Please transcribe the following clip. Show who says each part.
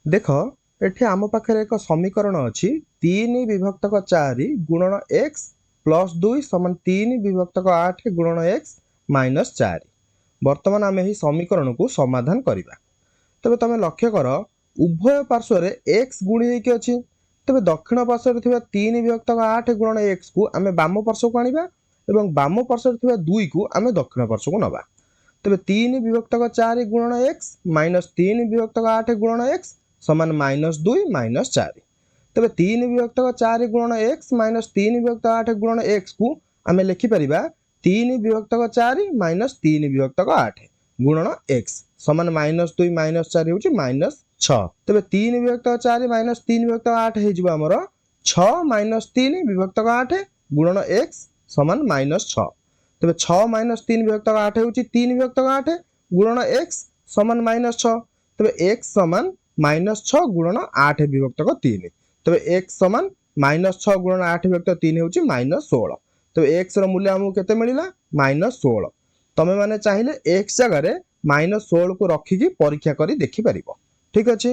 Speaker 1: देख एठी आम पाखे एक समीकरण अच्छी 3/4 गुणन x प्लस 2 समान 3/8 गुणन x माइनस 4। बर्तमान आम यही समीकरण को समाधान करवा। तेज तुम लक्ष्य कर उभय पार्श्व x गुणी होगी अच्छी तेज दक्षिण पार्श्व 3/8 गुणन x को आम बाम पार्श्व को आनिबा एवं बाम पार्श्व 2 को आम दक्षिण पार्श्व को नवा। तेज 3/4 गुणन x माइनस 3/8 गुणन x समान -2 -4। तेज 3/4 गुणन x माइनस 3/8 गुणन x को आम लिखिपर 3/4 माइनस 3/8 गुणन x समान -2 -4 हूँ -6। तेज 3/4 माइनस 3/8 होमर 6 माइनस 3/8 गुणन x समान -6। तेज 6 माइनस 3/8 हूँ 3/8 गुणन x समान -6। तेज x समान -6 गुणन 8/3। तेज x समान -6 गुणन 8/3 हूँ -16। तेज x मूल्य आमको केते मिलिला -16। तमे माने चाहिए x जगह -16 को रखिकी परीक्षा करी देखि परिबो। ठीक अछि।